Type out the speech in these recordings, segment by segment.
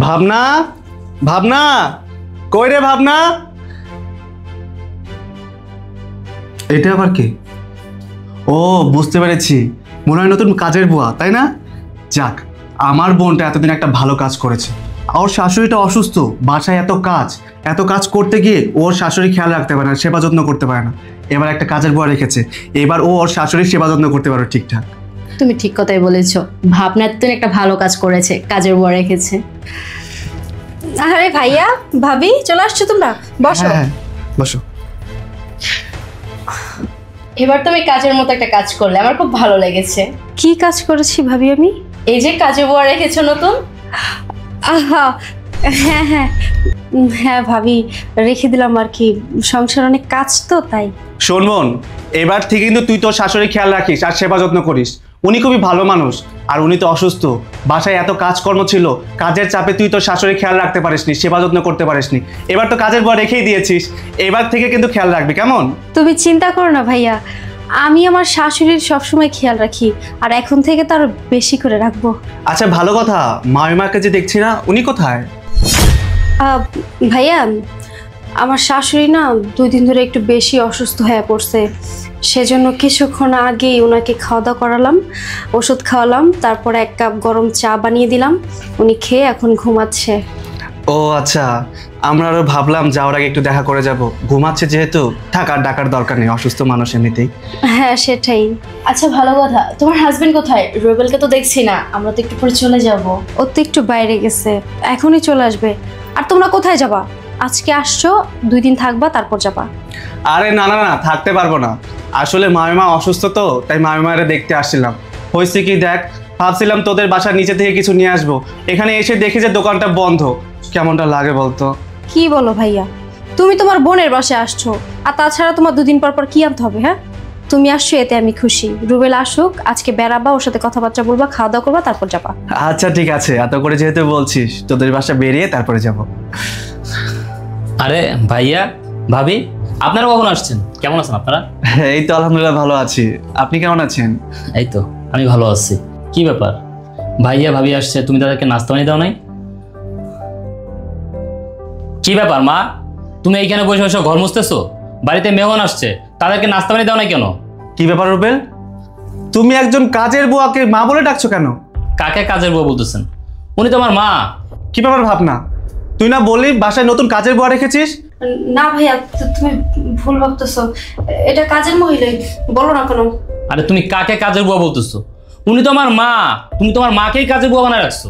ভাবনা, ভাবনা, কই রে ভাবনা? এটা আবার কে? ও, বুঝতে পেরেছি, মনে হয় নতুন কাজের বুয়া, তাই না? যাক, আমার বোনটা এতদিন একটা ভালো কাজ করেছে। ওর শাশুড়িটা অসুস্থ, বাসায় এত কাজ করতে গিয়ে ওর শাশুড়ি খেয়াল রাখতে পারে না, সেবা যত্ন করতে পারে না। এবার একটা কাজের বুয়া রেখেছে, এবার ও ওর শাশুড়ির সেবা যত্ন করতে পারো ঠিকঠাক। তুমি ঠিক কথাই বলেছো, ভাবনা এতদিন একটা ভালো কাজ করেছে, কাজের বুয়া রেখেছে। আরে ভাইয়া ভাবি চলে আসছো তোমরা, বসো। হ্যাঁ, বসো। এবার তুমি কাজের মতো একটা কাজ করলে, আমার খুব ভালো লেগেছে। কি কাজ করেছি ভাবি আমি? এই যে কাজের বুয়া রেখেছো নতুন। আহা, হ্যাঁ হ্যাঁ হ্যাঁ ভাবি, রেখে দিলাম আর কি, সংসার অনেক কাজ তো তাই। শোন বোন, এবার থেকে কিন্তু তুই তোর শাশুড়ি খেয়াল রাখিস আর সেবা যত্ন করিস। উনি খুবই ভালো মানুষ, আর উনি তো অসুস্থ, বাসায় এত কাজকর্ম ছিল, কাজের চাপে তুই তোর শাশুড়ি খেয়াল রাখতে পারিসনি, সেবা যত্ন করতে পারিসনি। এবার তো কাজের বুয়া রেখেই দিয়েছিস, এবার থেকে কিন্তু খেয়াল রাখবি, কেমন? তুমি চিন্তা করো না ভাইয়া, আমি আমার শাশুড়ির সবসময় খেয়াল রাখি, আর এখন থেকে তো আরো বেশি করে রাখবো। আচ্ছা, ভালো কথা, মামিমাকে যে দেখছি না, উনি কোথায়? ভাইয়া আমার শাশুড়ি না 2 দিন ধরে একটু বেশি অসুস্থ হয়ে পড়ছে, সেজন্য কিছুক্ষণ আগেই ওনাকে খাওয়া দাওয়া করালাম, ওষুধ খাওয়ালাম, তারপরে 1 কাপ গরম চা বানিয়ে দিলাম, উনি খেয়ে এখন ঘুমাচ্ছে। ও আচ্ছা, আমরা আরো ভাবলাম যাওয়ার আগে একটু দেখা করে যাব। ঘুমাচ্ছে যেহেতু, থাকার ডাকার দরকার নেই, অসুস্থ মানুষ এমনিতেই। হ্যাঁ সেটাই। আচ্ছা ভালো কথা, তোমার হাজবেন্ড কোথায়? রুবেলকে তো দেখছি না, আমরা তো একটু পরে চলে যাব। ও তো একটু বাইরে গেছে, এখনই চলে আসবে। আর তোমরা কোথায় যাবা? আজকে আসছো, 2 দিন থাকবা তারপর যাবা? আরে না না না, থাকতে পারবো না, আসলে মামিমা অসুস্থ তো, তাই মামিমারে দেখতে আসছিলাম। হয়েছে কি দেখ, ভাবছিলাম তোদের বাসার নিচে থেকে কিছু নিয়ে আসবো, এখানে এসে দেখি যে দোকানটা বন্ধ। কেমনটা লাগে বলতো? কি বলো ভাইয়া, তুমি তোমার বোনের বাসায় আসছো, আর তাছাড়া তোমার 2 দিন পর পর কি আনতে হবে? হ্যাঁ, তুমি আসছো এতে আমি খুশি। রুবেল আসুক, আজকে বেড়াবা, ওর সাথে কথাবার্তা বলবা, খাওয়া দাওয়া করবা, তারপর যাবা। আচ্ছা ঠিক আছে, এত করে যেহেতু বলছিস, তোদের বাসা বেরিয়ে তারপরে যাব। আরে ভাইয়া, ভাবি, আপনারা কখন আসছেন? কেমন আছেন আপনারা? এই তো আলহামদুলিল্লাহ ভালো আছি, আপনি কেমন আছেন? এই তো আমি ভালো আছি। কি ব্যাপার, ভাইয়া ভাবি আসছে, তুমি তাদেরকে নাস্তা বানিয়ে দাও নাই? কি ব্যাপার মা, তুমি এইখানে বসে বসে ঘর মুছতেছো? বাড়িতে মেহমান আসছে, তাদেরকে নাস্তা বানিয়ে দাও নাই কেন? কি ব্যাপার রুবেল, তুমি একজন কাজের বুয়াকে মা বলে ডাকছো কেন? কাকে কাজের বুয়া বলতেছেন? উনি তো আমার মা। কি ব্যাপার ভাবনা, তুই না বললি বাসায় নতুন কাজের বুয়া রেখেছিস? না ভাইয়া, তুমি ভুল ভাবতেছো, এটা কাজের মহিলাই, বলো না কেন? আরে তুমি কাকে কাজের বুয়া বলতেছো? উনি তো আমার মা, তুমি তোমার মাকেই কাজের বুয়া বানায় রাখছো।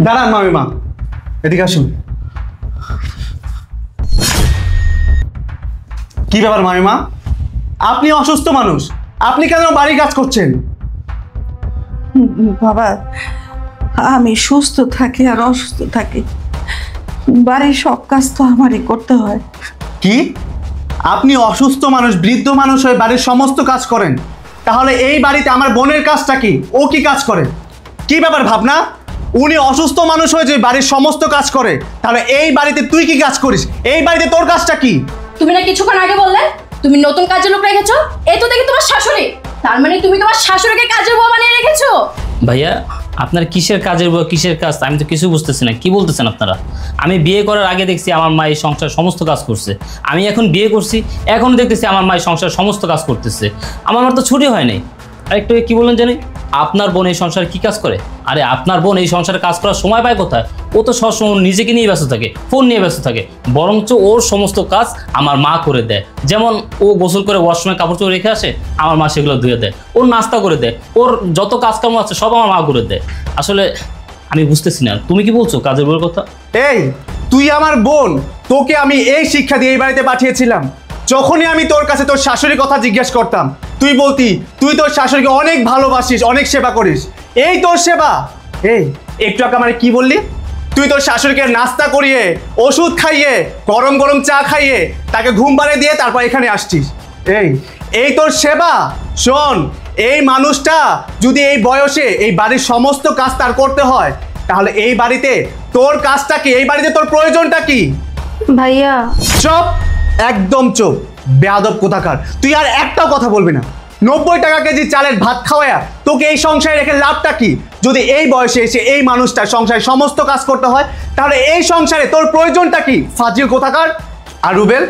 দাঁড়ান মামিমা, এদিকে আসুন। কি ব্যাপার মামিমা, আপনি অসুস্থ মানুষ, আপনি কেন বাড়ির কাজ করছেন? বাবা, আমি সুস্থ থাকি আর অসুস্থ থাকি, বাড়ির সব কাজ তো আমারই করতে হয়। কি, আপনি অসুস্থ মানুষ, বৃদ্ধ মানুষ হয়ে বাড়ির সমস্ত কাজ করেন? তাহলে এই বাড়িতে আমার বোনের কাজটা কি? ও কি কাজ করে? কি ব্যাপার ভাবনা, উনি অসুস্থ মানুষ হয়ে যে বাড়ির সমস্ত কাজ করে, তাহলে এই বাড়িতে তুই কি কাজ করিস? এই বাড়িতে তোর কাজটা কি? তুমি না কিছুক্ষণ আগে বললে তুমি নতুন কাজের লোক রেখেছো, এই তো দেখি তোমার শাশুড়ি। তার মানে তুমি তোমার শাশুড়িকে কাজের বুয়া বানিয়ে রেখেছো? ভাইয়া, আপনার কিসের কাজের বুয়া, কিসের কাজ, আমি তো কিছু বুঝতেছি না। কি বলতেছেন আপনারা? আমি বিয়ে করার আগে দেখছি আমার মা এই সংসার সমস্ত কাজ করছে, আমি এখন বিয়ে করছি, এখন দেখতেছি আমার মা এই সংসার সমস্ত কাজ করতেছে। আমার তো ছুটি হয় নাই। আর একটু কি বললেন জানি, আপনার বোন এই সংসারে কি কাজ করে? আরে আপনার বোন এই সংসারে কাজ করার সময় পায় কোথায়? ও তো সবসময় নিজেকে নিয়ে ব্যস্ত থাকে, ফোন নিয়ে ব্যস্ত থাকে। বরঞ্চ ওর সমস্ত কাজ আমার মা করে দেয়। যেমন ও গোসল করে ওয়াশরুমে কাপড় চোপড় রেখে আসে, আমার মা সেগুলো ধুয়ে দেয়। ওর নাস্তা করে দেয়, ওর যত কাজকর্ম আছে সব আমার মা করে দেয়। আসলে আমি বুঝতেছি না, তুমি কি বলছো কাজের বউয়ের কথা? এই, তুই আমার বোন, তোকে আমি এই শিক্ষা দিয়ে এই বাড়িতে পাঠিয়েছিলাম। যখনই আমি তোর কাছে তোর শাশুড়ির কথা জিজ্ঞেস করতাম, তুই বলতি তুই তোর শাশুড়িকে অনেক ভালোবাসিস, অনেক সেবা করিস। এই তোর সেবা? এই একটু আগে আমার কি বললি? তুই তোর শাশুড়িকে নাস্তা করিয়ে, ওষুধ খাইয়ে, গরম গরম চা খাইয়ে, তাকে ঘুম পাড়িয়ে দিয়ে তারপর এখানে আসছিস। এই এই তোর সেবা? শোন, এই মানুষটা যদি এই বয়সে এই বাড়ির সমস্ত কাজ তার করতে হয়, তাহলে এই বাড়িতে তোর কাজটা কি? এই বাড়িতে তোর প্রয়োজনটা কি? ভাইয়া চুপ, একদম চুপ, বেয়াদব কোথাকার। তুই আর একটাও কথা বলবি না। 90 টাকা কেজি চালের ভাত খাওয়ায়া তোকে এই সংসারে রেখে লাভটা কি? যদি এই বয়সে এসে এই মানুষটা সংসারে সমস্ত কাজ করতে হয়, তাহলে এই সংসারে তোর প্রয়োজনটা কি? ফাজিল কোথাকার। আর রুবেল,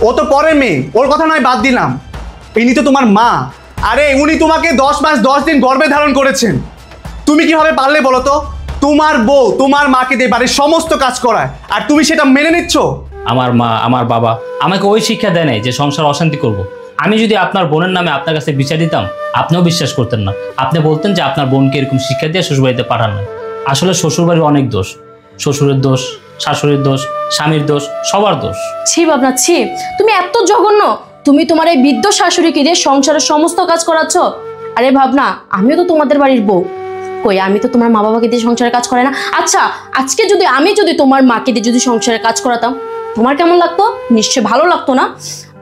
ও তো পরে মেয়ে, ওর কথা নয় বাদ দিলাম, ইনি তো তোমার মা। আরে উনি তোমাকে 10 মাস 10 দিন গর্ভে ধারণ করেছেন। তুমি কিভাবে পারলে বলো তো? তোমার বউ তোমার মাকে দিয়ে বাড়ির সমস্ত কাজ করায়, আর তুমি সেটা মেনে নিচ্ছ? আমার মা আমার বাবা আমাকে ওই শিক্ষা দেয় নাই যে সংসার অশান্তি করব। আমি যদি আপনার বোনের নামে আপনার কাছে বিচার দিতাম, আপনিও বিশ্বাস করতেন না। আপনি বলতেন যে আপনার বোনকে এরকম শিক্ষা দিয়ে শ্বশুরবাড়িতে পাঠান না। আসলে শ্বশুরবাড়ির অনেক দোষ, শ্বশুরের দোষ, শাশুড়ির দোষ, স্বামীর দোষ, সবার দোষ। ছি ভাবনা ছি, তুমি এত জঘন্য! তুমি তোমার এই বৃদ্ধ শাশুড়িকে দিয়ে সংসারের সমস্ত কাজ করাচ্ছ। আরে ভাবনা, আমিও তো তোমাদের বাড়ির বউ। কই, আমি তো তোমার মা বাবাকে দিয়ে সংসারের কাজ করে না? আচ্ছা, আজকে আমি যদি তোমার মাকে দিয়ে যদি সংসারের কাজ করাতাম, তোমার কেমন লাগতো? নিশ্চয় ভালো লাগতো না?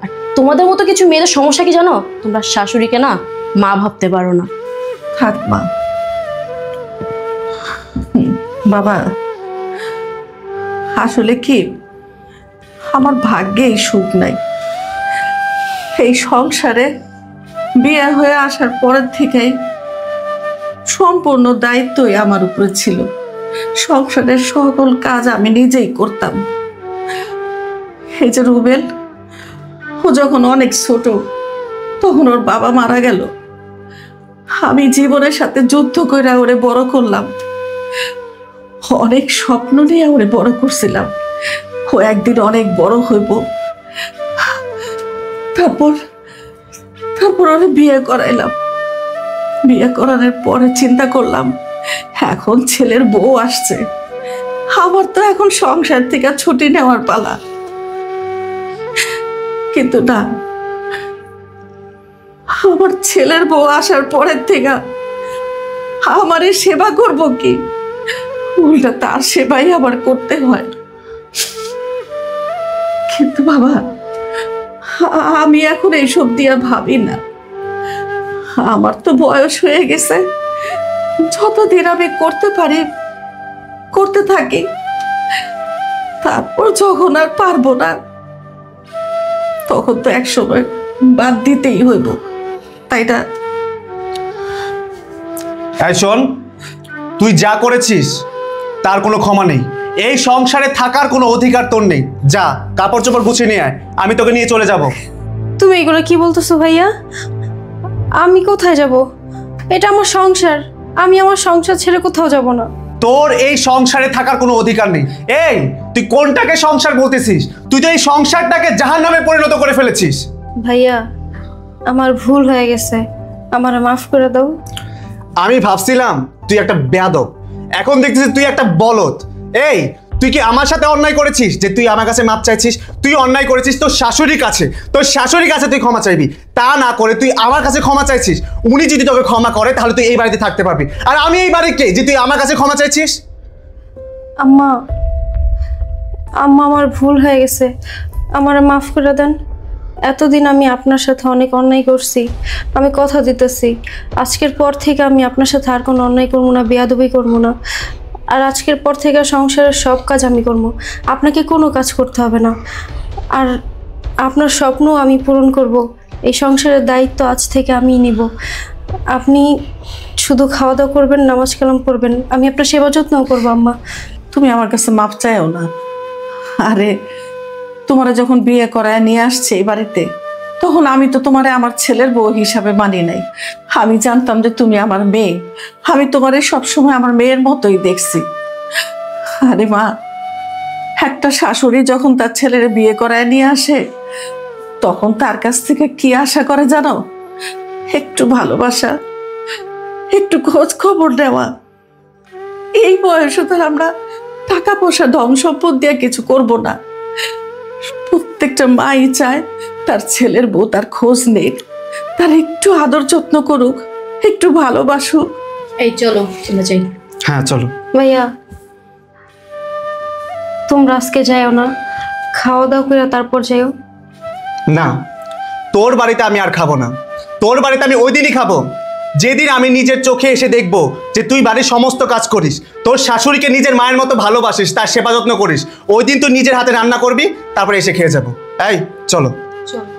আর তোমাদের মতো কিছু মেয়েদের সমস্যা কি জানো? তোমরা শাশুড়িকে না মা ভাবতে পারো না। থাক মা। বাবা, আসলে কি আমার ভাগ্যে এই সুখ নাই। এই সংসারে বিয়ে হয়ে আসার পরের থেকেই সম্পূর্ণ দায়িত্বই আমার উপরে ছিল। সংসারের সকল কাজ আমি নিজেই করতাম। এই যে রুবেল, ও যখন অনেক ছোট, তখন ওর বাবা মারা গেল। আমি জীবনের সাথে যুদ্ধ করে ওরে বড় করলাম। অনেক স্বপ্ন নিয়ে ওরে বড় করছিলাম, ও একদিন অনেক বড় হইব। তারপর ওরে বিয়ে করাইলাম। বিয়ে করানোর পরে চিন্তা করলাম, এখন ছেলের বউ আসছে, আমার তো এখন সংসার থেকে ছুটি নেওয়ার পালা। কিন্তু না, আমার ছেলের বউ আসার পরের থেকে আমারে সেবা করব কি? উল্টা তার সেবাই আবার করতে হয়। কিন্তু বাবা, আমি এখন এইসব দিয়া ভাবি না। আমার তো বয়স হয়ে গেছে, যতদিন আমি করতে পারি করতে থাকি। তারপর যখন আর পারবো না, তখন তো একসময় বাদ দিতেই হইব, তাই না? এই শোন, তুই যা করেছিস তার কোনো ক্ষমা নেই। এই সংসারে থাকার কোনো অধিকার তোর নেই। যা, কাপড় চোপড় গুছিয়ে নিয়ে আয়, আমি তোকে নিয়ে চলে যাব। তুমি এগুলো কি বলতেছো ভাইয়া? আমি কোথায় যাব? এটা আমার সংসার, আমি আমার সংসার ছেড়ে কোথাও যাব না। তোর এই সংসারে থাকার কোনো অধিকার নেই। এই, তুই কোনটাকে সংসার বলতেছিস? তুই তো এই সংসারটাকে জাহান্নামে পরিণত করে ফেলেছিস। ভাইয়া, আমার ভুল হয়ে গেছে, আমারে মাফ করে দাও। আমি ভাবছিলাম তুই একটা বেয়াদব, এখন দেখতেছিস তুই একটা বলদ। এই, তুই কি আমার সাথে অন্যায় করেছিস যে তুই আমার কাছে মাপ চাইছিস? তুই অন্যায় করেছিস তোর শাশুড়ির কাছে, তুই ক্ষমা চাইবি। তা না করে তুই আমার কাছে ক্ষমা চাইছিস। উনি যদি তোকে ক্ষমা করে তাহলে তুই এই বাড়িতে থাকতে পারবি। আর আমি এই বাড়ির কে যে তুই আমার কাছে ক্ষমা চাইছিস? আম্মা, আমার ভুল হয়ে গেছে, আমারে মাফ করে দেন। এতদিন আমি আপনার সাথে অনেক অন্যায় করছি, আমি কথা দিতেছি আজকের পর থেকে আমি আপনার সাথে আর কোনো অন্যায় করবো না, বেয়াদবি করবো না। আর আজকের পর থেকে সংসারের সব কাজ আমি করবো, আপনাকে কোনো কাজ করতে হবে না। আর আপনার স্বপ্ন আমি পূরণ করব। এই সংসারের দায়িত্ব আজ থেকে আমিই নিব। আপনি শুধু খাওয়া দাওয়া করবেন, নামাজ কালাম করবেন, আমি আপনার সেবা যত্নও করবো। আম্মা, তুমি আমার কাছে মাপ চাইও না। আরে, তোমারে যখন বিয়ে করায় নিয়ে আসছে এই বাড়িতে, তখন আমি তো তোমারে আমার ছেলের বউ হিসাবে মানি নাই। আমি জানতাম যে তুমি আমার মেয়ে, আমি তোমারে সবসময় আমার মেয়ের মতোই দেখছি। আরে মা, একটা শাশুড়ি যখন তার ছেলের বিয়ে করায় নিয়ে আসে, তখন তার কাছ থেকে কি আশা করে জানো? একটু ভালোবাসা, একটু খোঁজ খবর নেওয়া। এই বয়সে তো আমরা টাকা পয়সা ধন সম্পদ দিয়ে কিছু করব না। প্রত্যেকটা মাই চায় তার ছেলের বউ তার খোঁজ নেক, তার একটু আদর যত্ন করুক, একটু ভালোবাসুক। এই চলো চলে যাই। হ্যাঁ চলো। ভাইয়া, তোমরা আজকে যাইও না, খাওয়া দাওয়া করে তারপর যাইও। না, তোর বাড়িতে আমি আর খাবো না। তোর বাড়িতে আমি ওই দিনই খাবো যেদিন আমি নিজের চোখে এসে দেখবো যে তুই বাড়ির সমস্ত কাজ করিস, তোর শাশুড়িকে নিজের মায়ের মতো ভালোবাসিস, তার সেবা যত্ন করিস। ওই দিন তুই নিজের হাতে রান্না করবি, তারপরে এসে খেয়ে যাবো। এই চলো। চলো।